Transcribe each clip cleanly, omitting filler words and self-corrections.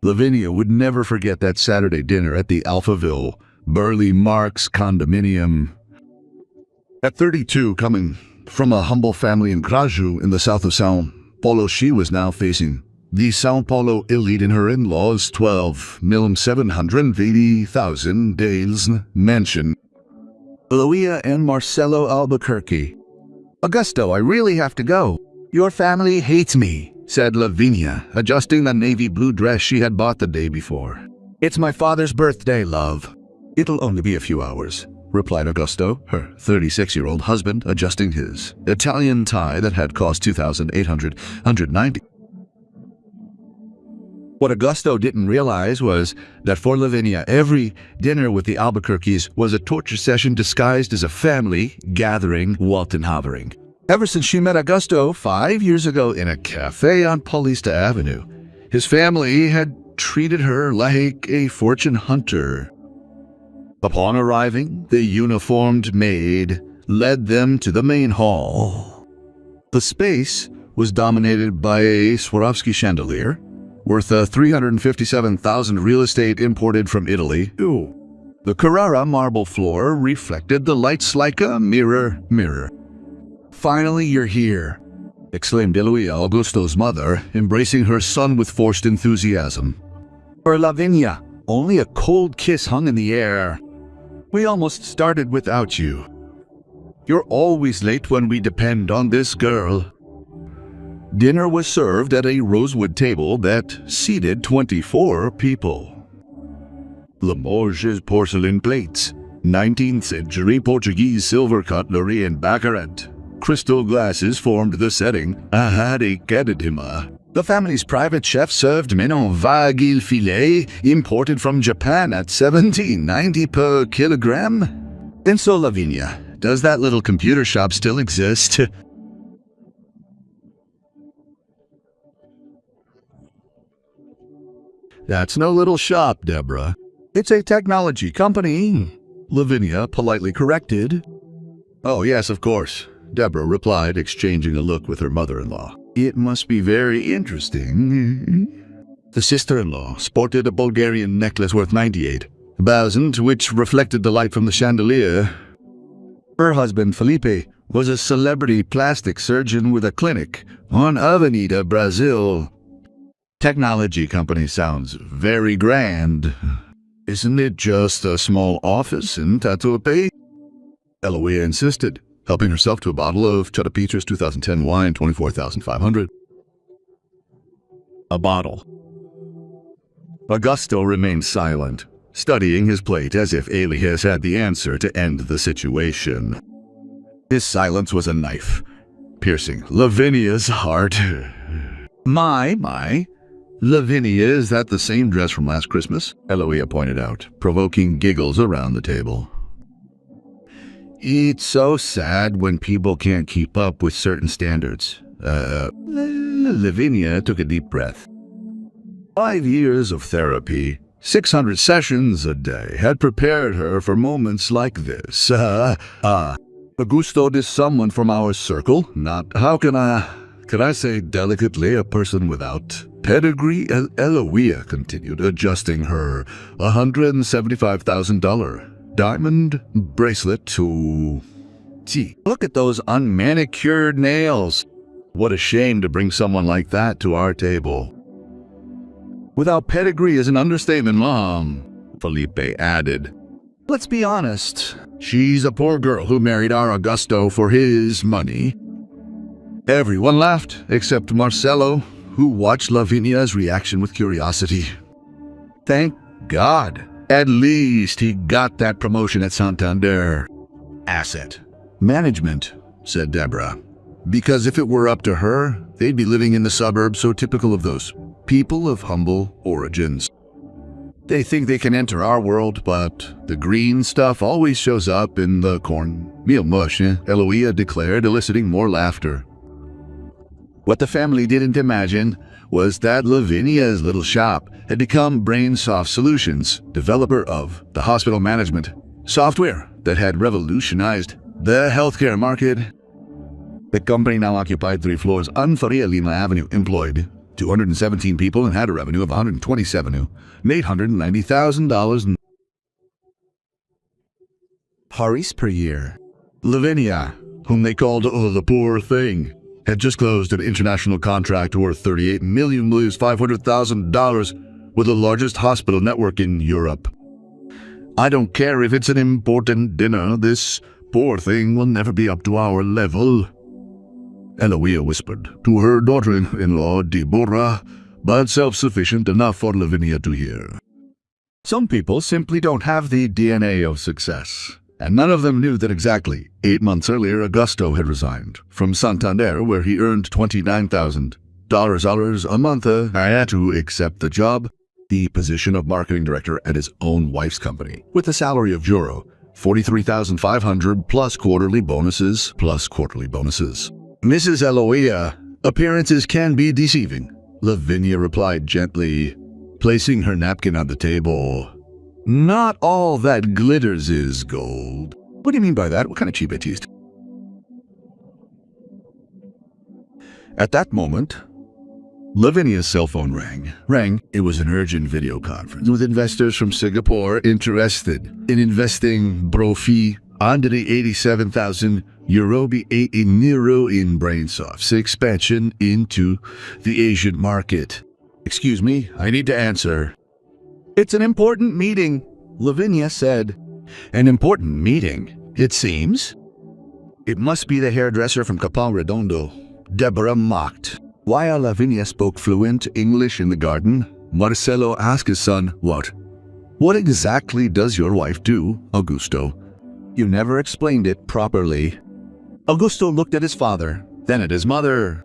Lavinia would never forget that Saturday dinner at the Alphaville Burley Marks condominium. At 32, coming from a humble family in Craju in the south of São Paulo, she was now facing the São Paulo elite in her in-laws' 12,780,000 Dales mansion. Eloia and Marcelo Albuquerque. Augusto, I really have to go. Your family hates me, said Lavinia, adjusting the navy blue dress she had bought the day before. It's my father's birthday, love. It'll only be a few hours, replied Augusto, her 36-year-old husband, adjusting his Italian tie that had cost $2,890. What Augusto didn't realize was that for Lavinia, every dinner with the Albuquerques was a torture session disguised as a family gathering, Walton hovering. Ever since she met Augusto 5 years ago in a cafe on Paulista Avenue, his family had treated her like a fortune hunter. Upon arriving, the uniformed maid led them to the main hall. The space was dominated by a Swarovski chandelier, worth $357,000 real estate imported from Italy. Ooh. The Carrara marble floor reflected the lights like a mirror. Finally, you're here, exclaimed Eloia, Augusto's mother, embracing her son with forced enthusiasm. For Lavinia, only a cold kiss hung in the air. We almost started without you. You're always late when we depend on this girl. Dinner was served at a rosewood table that seated 24 people. Limoges porcelain plates, 19th century Portuguese silver cutlery and baccarat. Crystal glasses formed the setting. Ahari Kadidima. The family's private chef served mignon wagyu filet imported from Japan at $17.90 per kilogram. And so, Lavinia, does that little computer shop still exist? That's no little shop, Deborah. It's a technology company, Lavinia politely corrected. Oh, yes, of course, Deborah replied, exchanging a look with her mother-in-law. It must be very interesting. The sister-in-law sported a Bulgarian necklace worth $98,000, which reflected the light from the chandelier. Her husband, Felipe, was a celebrity plastic surgeon with a clinic on Avenida Brazil. Technology company sounds very grand. Isn't it just a small office in Tatuapé? Eloia insisted, helping herself to a bottle of Chutapitra's 2010 wine, $24,500. A bottle. Augusto remained silent, studying his plate as if Elias had the answer to end the situation. His silence was a knife, piercing Lavinia's heart. My. Lavinia, is that the same dress from last Christmas? Eloia pointed out, provoking giggles around the table. It's so sad when people can't keep up with certain standards. Lavinia took a deep breath. 5 years of therapy, 600 sessions a day, had prepared her for moments like this. Augusto is someone from our circle, not, can I say delicately, a person without pedigree? Eloia continued, adjusting her $175,000 diamond bracelet to... Gee, look at those unmanicured nails. What a shame to bring someone like that to our table. Without pedigree is an understatement, Mom, Felipe added. Let's be honest. She's a poor girl who married our Augusto for his money. Everyone laughed, except Marcelo, who watched Lavinia's reaction with curiosity. Thank God. At least he got that promotion at Santander. Asset management, said Deborah. Because if it were up to her, they'd be living in the suburbs so typical of those people of humble origins. They think they can enter our world, but the green stuff always shows up in the cornmeal mush, Eloia declared, eliciting more laughter. What the family didn't imagine was that Lavinia's little shop had become Brainsoft Solutions, developer of the hospital management software that had revolutionized the healthcare market. The company now occupied 3 floors on Faria Lima Avenue, employed 217 people and had a revenue of $127,890,000 in Paris per year. Lavinia, whom they called the poor thing, had just closed an international contract worth $38,500,000 with the largest hospital network in Europe. I don't care if it's an important dinner, this poor thing will never be up to our level, Eloia whispered to her daughter-in-law, Deborah, but self-sufficient enough for Lavinia to hear. Some people simply don't have the DNA of success, and none of them knew that exactly 8 months earlier Augusto had resigned from Santander, where he earned $29,000 a month. I had to accept the job, the position of marketing director at his own wife's company, with a salary of euro 43,500 plus quarterly bonuses. Mrs. Eloia, appearances can be deceiving, Lavinia replied gently, placing her napkin on the table. Not all that glitters is gold. What do you mean by that? What kind of cheap Baptiste? At that moment, Lavinia's cell phone rang. It was an urgent video conference with investors from Singapore interested in investing profit under the 87,000 euro in Brainsoft's expansion into the Asian market. Excuse me, I need to answer. It's an important meeting, Lavinia said. An important meeting, it seems. It must be the hairdresser from Capão Redondo, Deborah mocked. While Lavinia spoke fluent English in the garden, Marcelo asked his son, What exactly does your wife do, Augusto? You never explained it properly. Augusto looked at his father, then at his mother.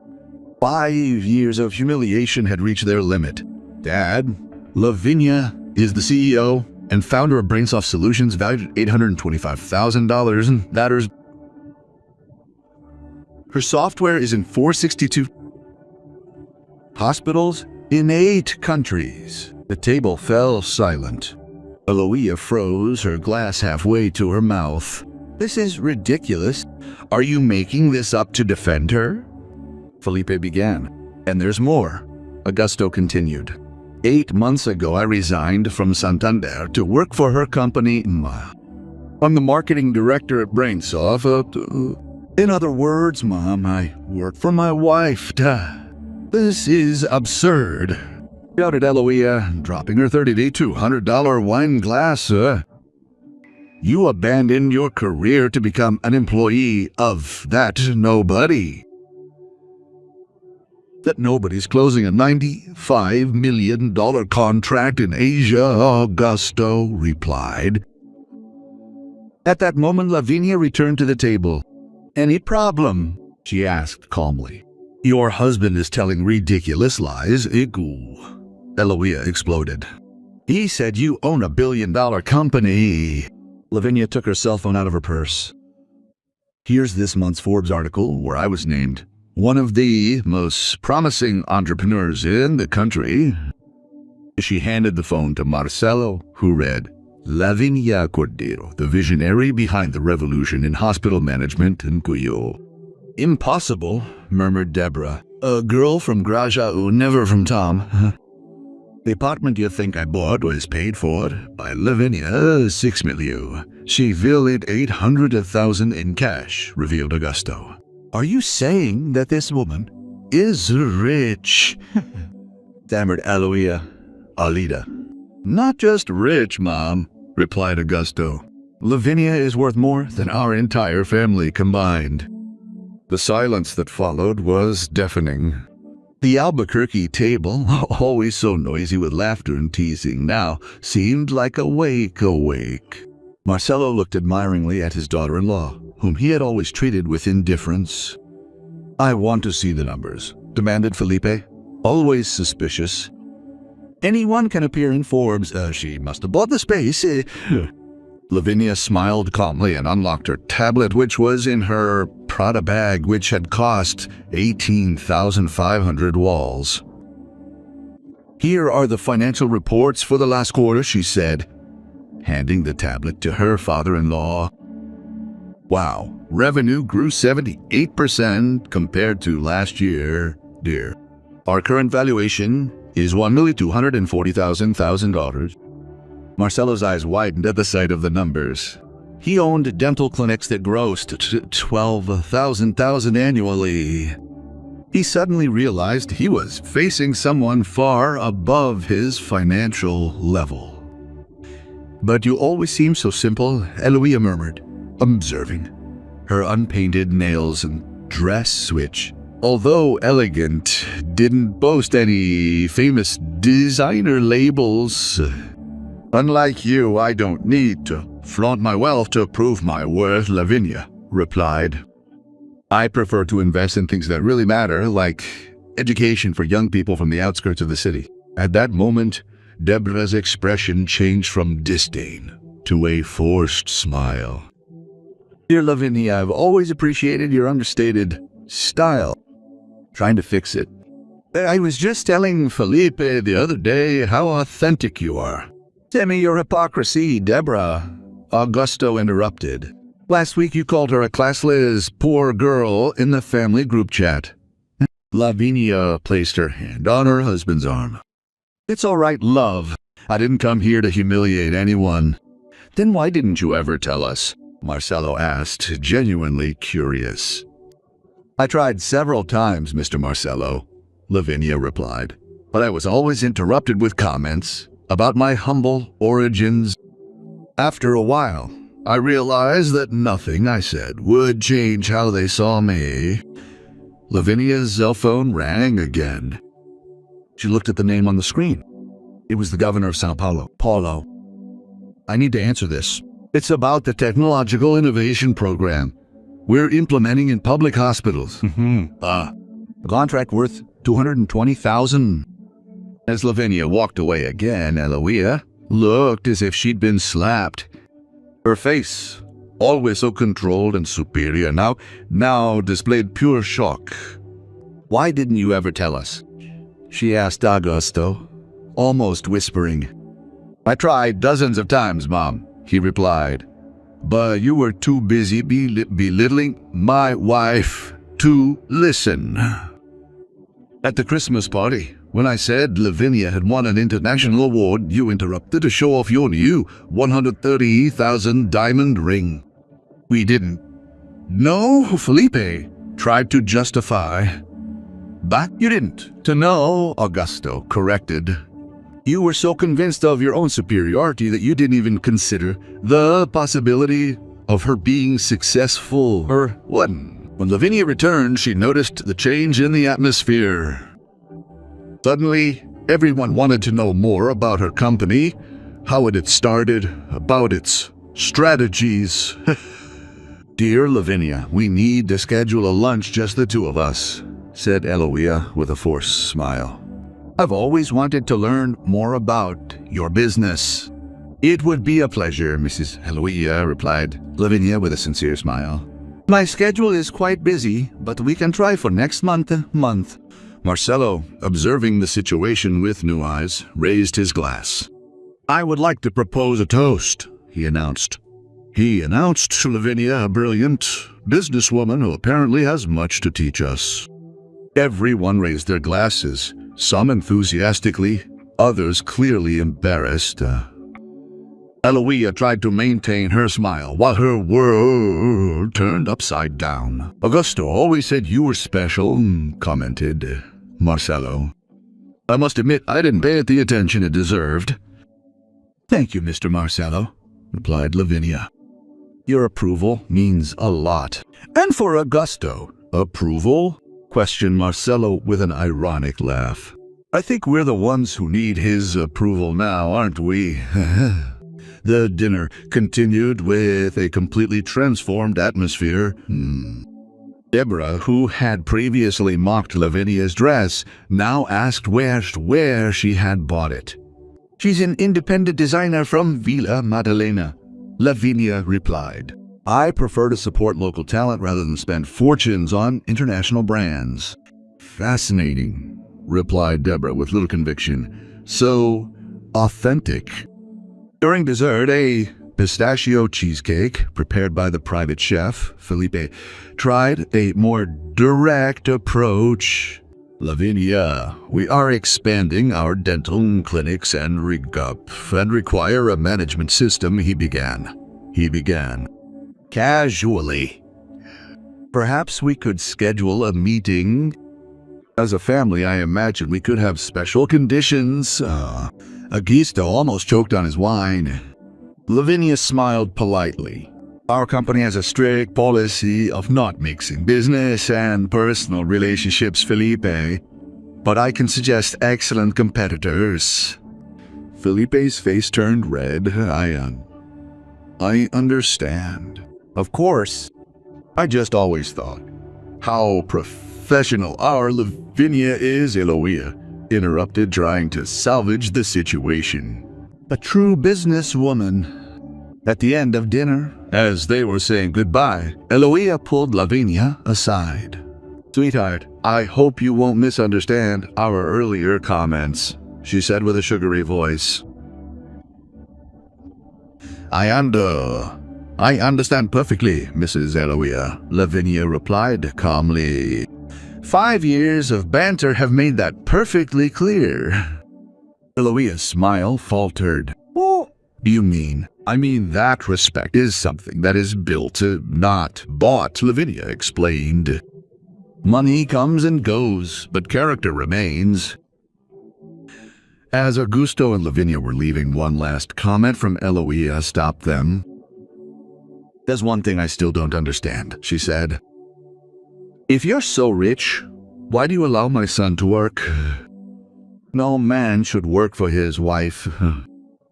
5 years of humiliation had reached their limit. Dad, Lavinia is the CEO and founder of Brainsoft Solutions, valued at $825,000, and that her software is in 462 hospitals in 8 countries. The table fell silent. Eloia froze, her glass halfway to her mouth. This is ridiculous. Are you making this up to defend her? Felipe began. And there's more, Augusto continued. 8 months ago, I resigned from Santander to work for her company. I'm the marketing director at Brainsoft. In other words, Mom, I work for my wife. This is absurd, shouted Eloia, dropping her $200 wine glass. You abandoned your career to become an employee of that nobody. That nobody's closing a $95 million contract in Asia, Augusto replied. At that moment, Lavinia returned to the table. Any problem? She asked calmly. Your husband is telling ridiculous lies, Eloia exploded. He said you own $1 billion company. Lavinia took her cell phone out of her purse. Here's this month's Forbes article where I was named one of the most promising entrepreneurs in the country. She handed the phone to Marcelo, who read, Lavinia Cordero, the visionary behind the revolution in hospital management in Cuyo. Impossible, murmured Deborah. A girl from Grajaú, never from Tom. The apartment you think I bought was paid for by Lavinia, $6 million. She willed $800,000 in cash, revealed Augusto. Are you saying that this woman is rich? Stammered Eloia. Alida. Not just rich, Mom, replied Augusto. Lavinia is worth more than our entire family combined. The silence that followed was deafening. The Albuquerque table, always so noisy with laughter and teasing, now seemed like awake. Marcelo looked admiringly at his daughter-in-law, whom he had always treated with indifference. I want to see the numbers, demanded Felipe, always suspicious. Anyone can appear in Forbes. She must have bought the space. Lavinia smiled calmly and unlocked her tablet, which was in her Prada bag, which had cost 18,500 walls. Here are the financial reports for the last quarter, she said, handing the tablet to her father-in-law. Wow, revenue grew 78% compared to last year, dear. Our current valuation is $1,240,000. Marcelo's eyes widened at the sight of the numbers. He owned dental clinics that grossed $12,000 annually. He suddenly realized he was facing someone far above his financial level. "But you always seem so simple," Eloia murmured, observing her unpainted nails and dress, which, although elegant, didn't boast any famous designer labels. "Unlike you, I don't need to flaunt my wealth to prove my worth," Lavinia replied. "I prefer to invest in things that really matter, like education for young people from the outskirts of the city." At that moment, Deborah's expression changed from disdain to a forced smile. "Dear Lavinia, I've always appreciated your understated style." Trying to fix it. "I was just telling Felipe the other day how authentic you are." "Tell me your hypocrisy, Deborah," Augusto interrupted. "Last week you called her a classless poor girl in the family group chat." Lavinia placed her hand on her husband's arm. "It's all right, love. I didn't come here to humiliate anyone." "Then why didn't you ever tell us?" Marcelo asked, genuinely curious. "I tried several times, Mr. Marcelo," Lavinia replied, "but I was always interrupted with comments about my humble origins. After a while, I realized that nothing I said would change how they saw me." Lavinia's cell phone rang again. She looked at the name on the screen. It was the governor of Sao Paulo, Paulo. "I need to answer this. It's about the technological innovation program we're implementing in public hospitals." A contract worth $220,000. As Lavinia walked away again, Eloia looked as if she'd been slapped. Her face, always so controlled and superior, now displayed pure shock. "Why didn't you ever tell us?" she asked Augusto, almost whispering. "I tried dozens of times, Mom," he replied, "but you were too busy belittling my wife to listen." At the Christmas party, when I said Lavinia had won an international award, you interrupted to show off your new $130,000 diamond ring. "We didn't." "No," Felipe tried to justify. "But you didn't." "To know," Augusto corrected. "You were so convinced of your own superiority that you didn't even consider the possibility of her being successful." Or what? When Lavinia returned, she noticed the change in the atmosphere. Suddenly, everyone wanted to know more about her company, how it had started, about its strategies. "Dear Lavinia, we need to schedule a lunch, just the two of us," said Eloia with a forced smile. "I've always wanted to learn more about your business." "It would be a pleasure," Mrs. Eloia replied Lavinia with a sincere smile. "My schedule is quite busy, but we can try for next month. Marcelo, observing the situation with new eyes, raised his glass. "I would like to propose a toast," he announced. He announced to Lavinia, a brilliant businesswoman who apparently has much to teach us. Everyone raised their glasses, some enthusiastically, others clearly embarrassed. Eloia tried to maintain her smile while her world turned upside down. "Augusto always said you were special," commented Marcelo. "I must admit I didn't pay it the attention it deserved." "Thank you, Mr. Marcelo," replied Lavinia. "Your approval means a lot." "And for Augusto, approval?" questioned Marcelo with an ironic laugh. "I think we're the ones who need his approval now, aren't we?" The dinner continued with a completely transformed atmosphere. Deborah, who had previously mocked Lavinia's dress, now asked where she had bought it. "She's an independent designer from Villa Madalena," Lavinia replied. "I prefer to support local talent rather than spend fortunes on international brands." "Fascinating," replied Deborah with little conviction. "So authentic." During dessert, a pistachio cheesecake prepared by the private chef, Felipe, tried a more direct approach. Lavinia, we are expanding our dental clinics and require a management system, he began. Casually. Perhaps we could schedule a meeting. As a family, I imagine we could have special conditions. Augusto almost choked on his wine. Lavinia smiled politely. Our company has a strict policy of not mixing business and personal relationships, Felipe. But I can suggest excellent competitors. Felipe's face turned red. I understand. Of course. I just always thought how professional our Lavinia is, Eloia interrupted, trying to salvage the situation. A true businesswoman. At the end of dinner, as they were saying goodbye, Eloia pulled Lavinia aside. Sweetheart, I hope you won't misunderstand our earlier comments, she said with a sugary voice. I understand perfectly, Mrs. Eloia, Lavinia replied calmly. 5 years of banter have made that perfectly clear. Eloia's smile faltered. What do you mean? I mean that respect is something that is built, not bought, Lavinia explained. Money comes and goes, but character remains. As Augusto and Lavinia were leaving, one last comment from Eloia stopped them. There's one thing I still don't understand, she said. If you're so rich, why do you allow my son to work? No man should work for his wife.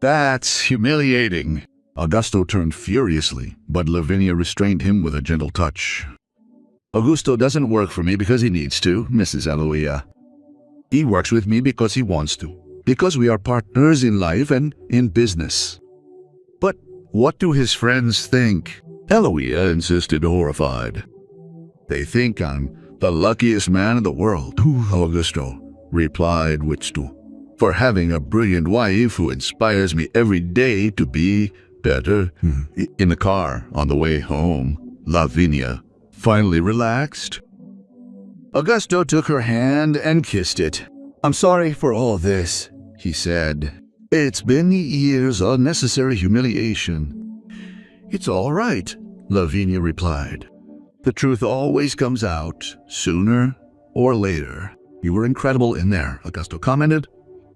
That's humiliating. Augusto turned furiously, but Lavinia restrained him with a gentle touch. Augusto doesn't work for me because he needs to, Mrs. Eloia. He works with me because he wants to, because we are partners in life and in business. But what do his friends think? Eloia insisted, horrified. They think I'm the luckiest man in the world, Augusto replied, for having a brilliant wife who inspires me every day to be better. In the car on the way home, Lavinia finally relaxed. Augusto took her hand and kissed it. I'm sorry for all this, he said. It's been years of unnecessary humiliation. It's all right, Lavinia replied. The truth always comes out, sooner or later. You were incredible in there, Augusto commented.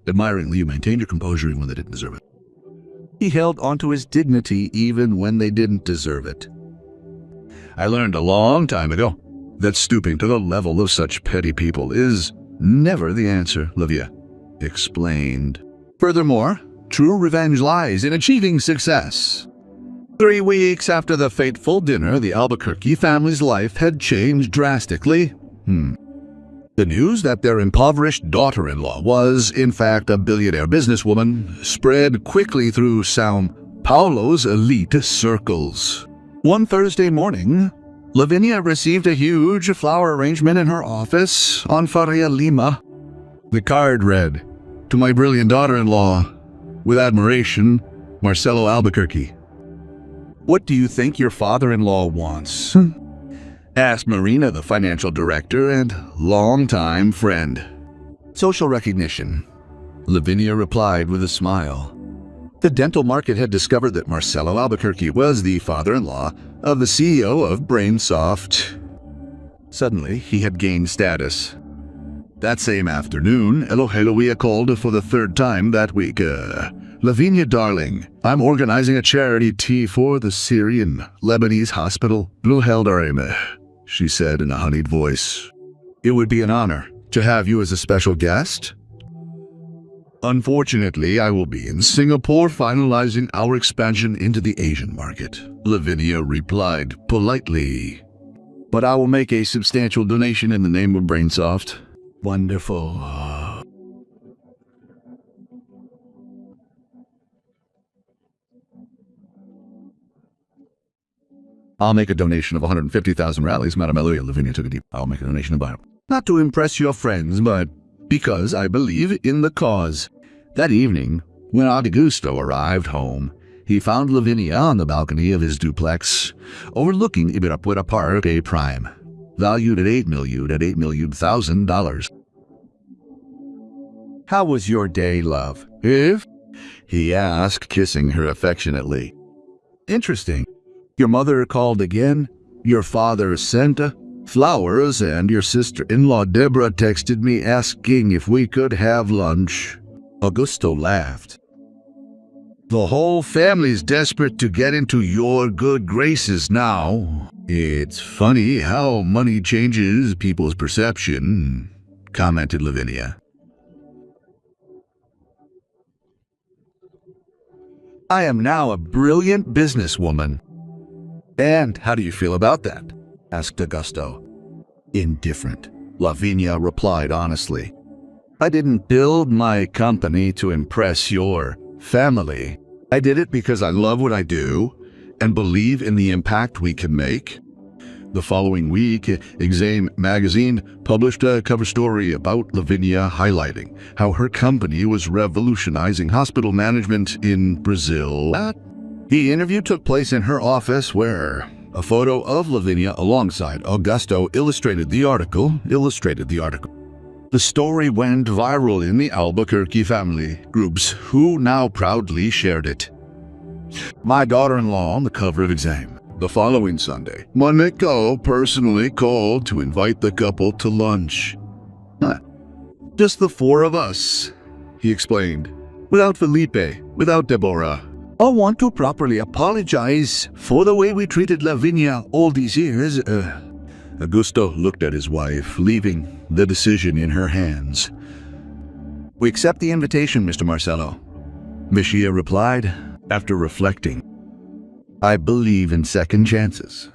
Admiringly, you maintained your composure even when they didn't deserve it. He held onto his dignity even when they didn't deserve it. I learned a long time ago that stooping to the level of such petty people is never the answer, Livia explained. Furthermore, true revenge lies in achieving success. 3 weeks after the fateful dinner, the Albuquerque family's life had changed drastically. The news that their impoverished daughter-in-law was, in fact, a billionaire businesswoman spread quickly through São Paulo's elite circles. One Thursday morning, Lavinia received a huge flower arrangement in her office on Faria Lima. The card read, "To my brilliant daughter-in-law, with admiration, Marcelo Albuquerque." "What do you think your father-in-law wants?" asked Marina, the financial director and longtime friend. "Social recognition," Lavinia replied with a smile. The dental market had discovered that Marcelo Albuquerque was the father-in-law of the CEO of BrainSoft. Suddenly, he had gained status. That same afternoon, Eloheloia called for the 3rd time that week. "Lavinia, darling, I'm organizing a charity tea for the Syrian-Lebanese hospital, Blue Heldarime," she said in a honeyed voice. "It would be an honor to have you as a special guest." "Unfortunately, I will be in Singapore finalizing our expansion into the Asian market," Lavinia replied politely. "But I will make a substantial donation in the name of BrainSoft." Wonderful. "I'll make a donation of 150,000 rallies, Madame Eloia," Lavinia took a deep. "I'll make a donation of bio. Not to impress your friends, but because I believe in the cause." That evening, when Augusto arrived home, he found Lavinia on the balcony of his duplex, overlooking Ibirapuera Park, a prime, valued at $8 million. How was your day, love? If? He asked, kissing her affectionately. Interesting. Your mother called again? Your father sent flowers, and your sister-in-law Deborah texted me asking if we could have lunch. Augusto laughed. The whole family's desperate to get into your good graces now. It's funny how money changes people's perception, commented Lavinia. I am now a brilliant businesswoman. And how do you feel about that? Asked Augusto. Indifferent, Lavinia replied honestly. I didn't build my company to impress your family. I did it because I love what I do and believe in the impact we can make. The following week, Exame magazine published a cover story about Lavinia highlighting how her company was revolutionizing hospital management in Brazil. The interview took place in her office where a photo of Lavinia alongside Augusto illustrated the article. The story went viral in the Albuquerque family groups, who now proudly shared it. My daughter-in-law on the cover of Exame. The following Sunday, Monaco personally called to invite the couple to lunch. Just the four of us, he explained. Without Felipe, without Deborah. I want to properly apologize for the way we treated Lavinia all these years. Augusto looked at his wife, leaving the decision in her hands. We accept the invitation, Mr. Marcelo, Mishia replied, after reflecting. I believe in second chances.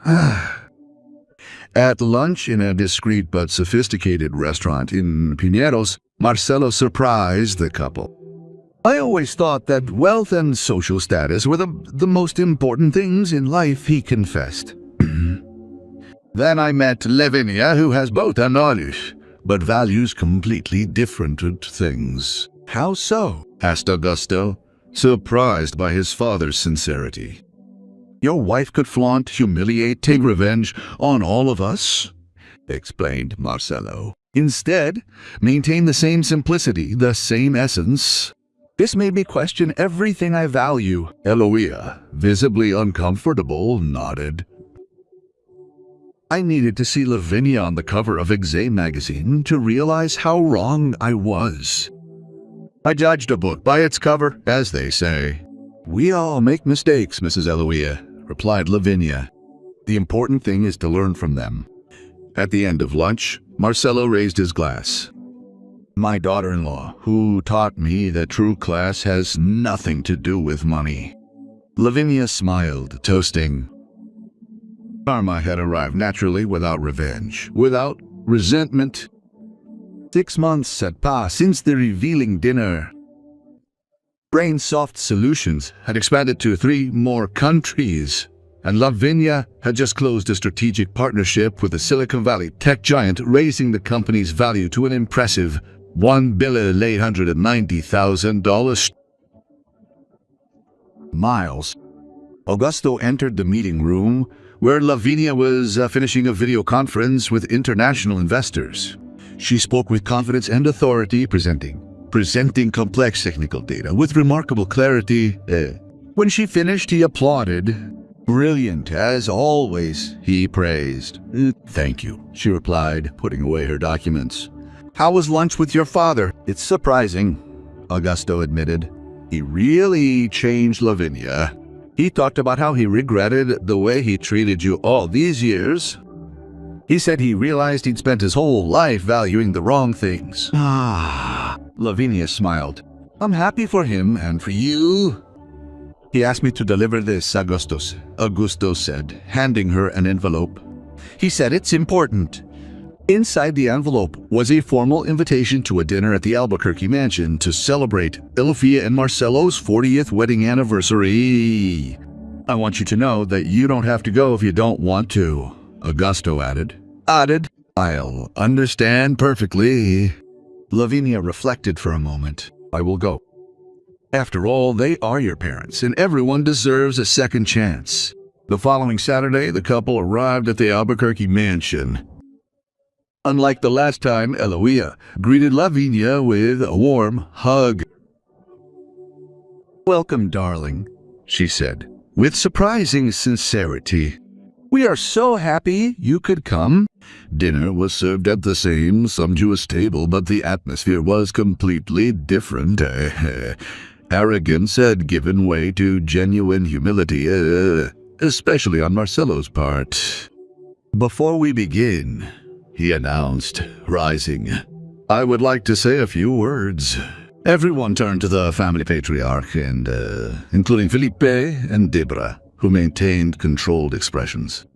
At lunch in a discreet but sophisticated restaurant in Pineros, Marcelo surprised the couple. I always thought that wealth and social status were the most important things in life, he confessed. Then I met Lavinia, who has both a knowledge, but values completely different things. How so? Asked Augusto, surprised by his father's sincerity. Your wife could flaunt, humiliate, take revenge on all of us, explained Marcelo. Instead, maintain the same simplicity, the same essence. This made me question everything I value. Eloia, visibly uncomfortable, nodded. I needed to see Lavinia on the cover of Exame magazine to realize how wrong I was. I judged a book by its cover, as they say. We all make mistakes, Mrs. Eloia, replied Lavinia. The important thing is to learn from them. At the end of lunch, Marcelo raised his glass. My daughter-in-law, who taught me that true class has nothing to do with money. Lavinia smiled, toasting. Karma had arrived naturally, without revenge, without resentment. 6 months had passed since the revealing dinner. Brainsoft Solutions had expanded to 3 more countries, and Lavinia had just closed a strategic partnership with the Silicon Valley tech giant, raising the company's value to an impressive $1,890,000. Miles. Augusto entered the meeting room where Lavinia was finishing a video conference with international investors. She spoke with confidence and authority, presenting complex technical data with remarkable clarity. When she finished, he applauded. Brilliant, as always, he praised. Thank you, she replied, putting away her documents. How was lunch with your father? It's surprising, Augusto admitted. He really changed Lavinia. He talked about how he regretted the way he treated you all these years. He said he realized he'd spent his whole life valuing the wrong things. Lavinia smiled. I'm happy for him and for you. He asked me to deliver this, Augusto said, handing her an envelope. He said it's important. Inside the envelope was a formal invitation to a dinner at the Albuquerque mansion to celebrate Elofia and Marcelo's 40th wedding anniversary. I want you to know that you don't have to go if you don't want to, Augusto added. I'll understand perfectly. Lavinia reflected for a moment. I will go. After all, they are your parents, and everyone deserves a second chance. The following Saturday, the couple arrived at the Albuquerque mansion. Unlike the last time, Eloia greeted Lavinia with a warm hug. "Welcome, darling," she said, with surprising sincerity. "We are so happy you could come." Dinner was served at the same sumptuous table, but the atmosphere was completely different. Arrogance had given way to genuine humility, especially on Marcelo's part. "Before we begin," he announced, rising, "I would like to say a few words." Everyone turned to the family patriarch, including Felipe and Debra, who maintained controlled expressions.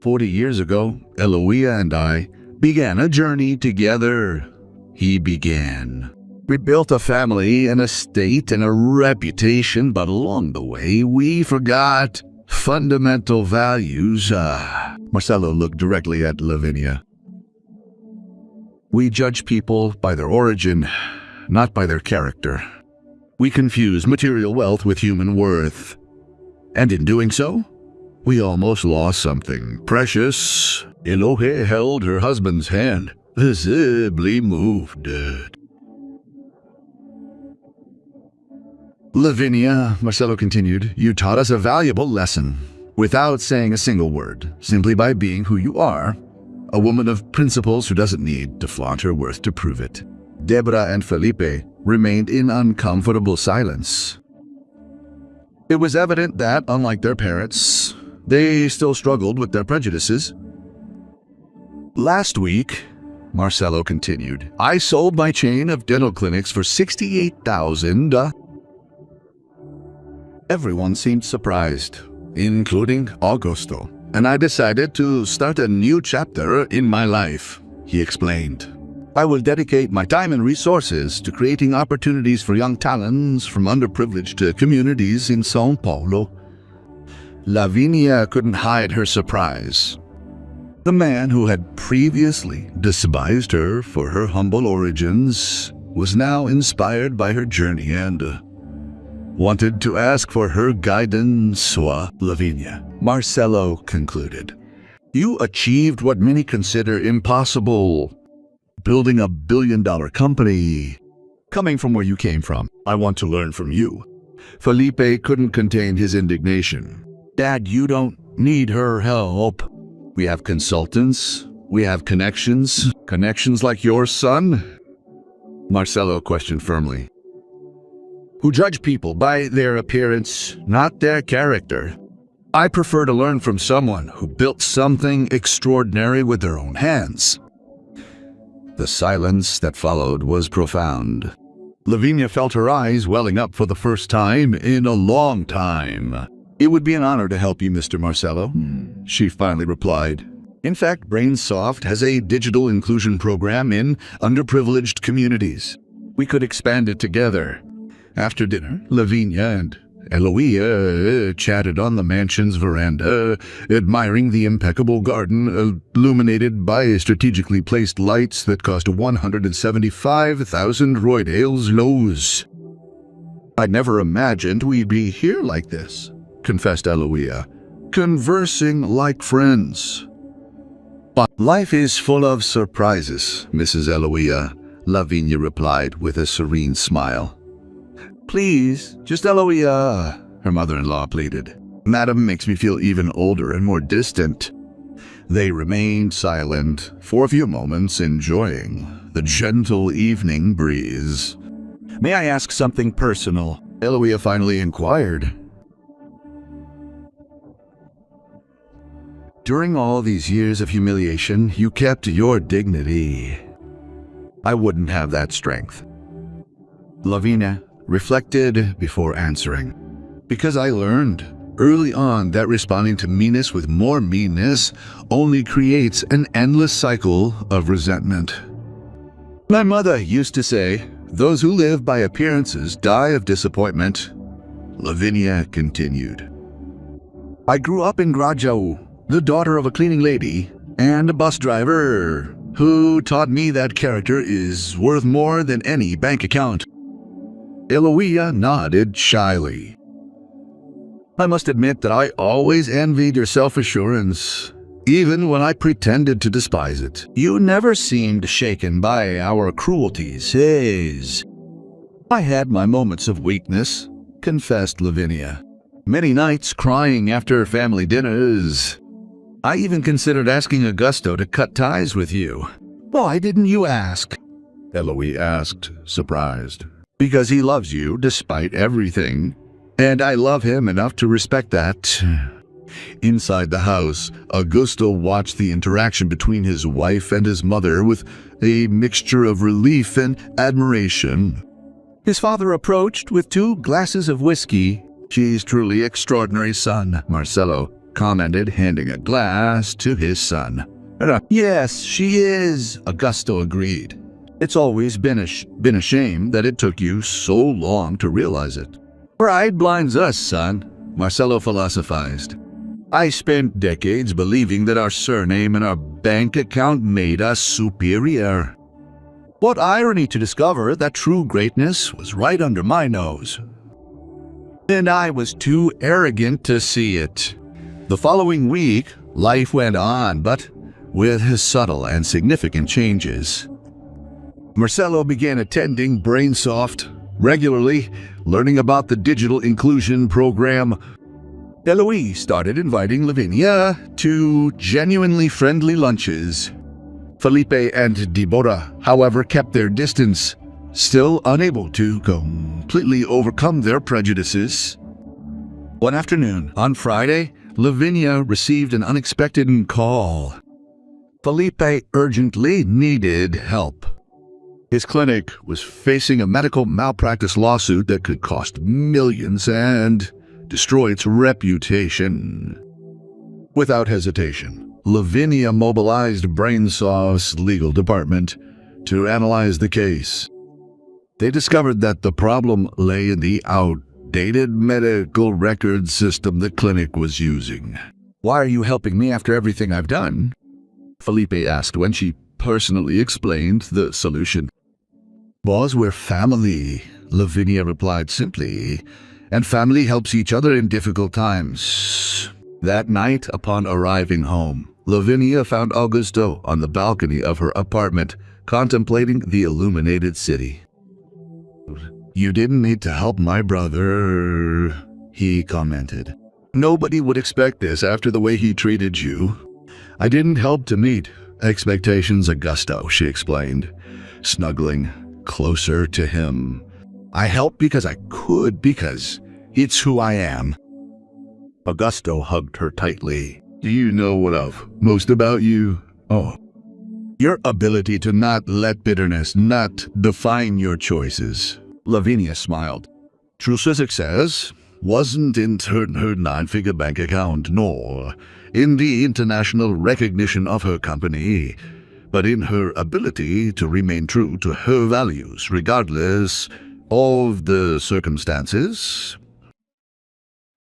40 years ago, Eloia and I began a journey together. He began. We built a family, an estate, and a reputation, but along the way, we forgot fundamental values. Marcelo looked directly at Lavinia. "We judge people by their origin, not by their character. We confuse material wealth with human worth. And in doing so, we almost lost something precious." Elohe held her husband's hand, visibly moved. "Lavinia," Marcelo continued, "you taught us a valuable lesson, without saying a single word, simply by being who you are. A woman of principles who doesn't need to flaunt her worth to prove it." Debra and Felipe remained in uncomfortable silence. It was evident that, unlike their parents, they still struggled with their prejudices. "Last week," Marcelo continued, "I sold my chain of dental clinics for $68,000. Everyone seemed surprised, including Augusto, and I decided to start a new chapter in my life," he explained. "I will dedicate my time and resources to creating opportunities for young talents from underprivileged communities in São Paulo." Lavinia couldn't hide her surprise. The man who had previously despised her for her humble origins was now inspired by her journey and wanted to ask for her guidance. "Lavinia," Marcelo concluded, "you achieved what many consider impossible, building a billion-dollar company. Coming from where you came from, I want to learn from you." Felipe couldn't contain his indignation. "Dad, you don't need her help. We have consultants, we have connections. Connections like your son?" Marcelo questioned firmly. "Who judge people by their appearance, not their character. I prefer to learn from someone who built something extraordinary with their own hands." The silence that followed was profound. Lavinia felt her eyes welling up for the first time in a long time. "It would be an honor to help you, Mr. Marcelo," she finally replied. "In fact, BrainSoft has a digital inclusion program in underprivileged communities. We could expand it together." After dinner, Lavinia and Eloia chatted on the mansion's veranda, admiring the impeccable garden illuminated by strategically placed lights that cost 175,000 roidales. "I never imagined we'd be here like this," confessed Eloia, "conversing like friends." "But life is full of surprises, Mrs. Eloia," Lavinia replied with a serene smile. "Please, just Eloia," her mother-in-law pleaded. "Madam makes me feel even older and more distant." They remained silent for a few moments, enjoying the gentle evening breeze. "May I ask something personal?" Eloia finally inquired. "During all these years of humiliation, you kept your dignity. I wouldn't have that strength." Lavinia reflected before answering. "Because I learned early on that responding to meanness with more meanness only creates an endless cycle of resentment. My mother used to say, 'Those who live by appearances die of disappointment.'" Lavinia continued. "I grew up in Grajaú, the daughter of a cleaning lady and a bus driver who taught me that character is worth more than any bank account." Eloia nodded shyly. "I must admit that I always envied your self-assurance. even when I pretended to despise it. You never seemed shaken by our cruelties. I had my moments of weakness, confessed Lavinia. Many nights crying after family dinners. I even considered asking Augusto to cut ties with you. Why didn't you ask? Eloise asked, surprised. Because he loves you despite everything, and I love him enough to respect that. Inside the house, Augusto watched the interaction between his wife and his mother with a mixture of relief and admiration. His father approached with 2 glasses of whiskey. She's truly extraordinary, son, Marcelo commented, handing a glass to his son. Yes, she is, Augusto agreed. It's always been a shame that it took you so long to realize it. Pride blinds us, son, Marcelo philosophized. I spent decades believing that our surname and our bank account made us superior. What irony to discover that true greatness was right under my nose. And I was too arrogant to see it. The following week, life went on, but with subtle and significant changes. Marcelo began attending BrainSoft regularly, learning about the digital inclusion program. Eloise started inviting Lavinia to genuinely friendly lunches. Felipe and Deborah, however, kept their distance, still unable to completely overcome their prejudices. One afternoon, on Friday, Lavinia received an unexpected call. Felipe urgently needed help. His clinic was facing a medical malpractice lawsuit that could cost millions and destroy its reputation. Without hesitation, Lavinia mobilized BrainSoft's legal department to analyze the case. They discovered that the problem lay in the outdated medical record system the clinic was using. Why are you helping me after everything I've done? Felipe asked when she personally explained the solution. Boss, we're family, Lavinia replied simply, and family helps each other in difficult times. That night, upon arriving home, Lavinia found Augusto on the balcony of her apartment, contemplating the illuminated city. You didn't need to help my brother, he commented. Nobody would expect this after the way he treated you. I didn't help to meet expectations, Augusto, she explained, snuggling closer to him. I helped because I could, because it's who I am. Augusto hugged her tightly. Do you know what I've most about you? Oh, your ability to not let bitterness not define your choices. Lavinia smiled. True success wasn't in her 9-figure bank account, nor in the international recognition of her company, but in her ability to remain true to her values, regardless of the circumstances.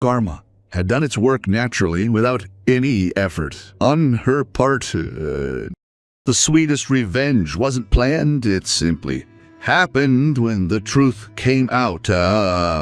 Karma had done its work naturally without any effort on her part. The sweetest revenge wasn't planned, it simply happened when the truth came out.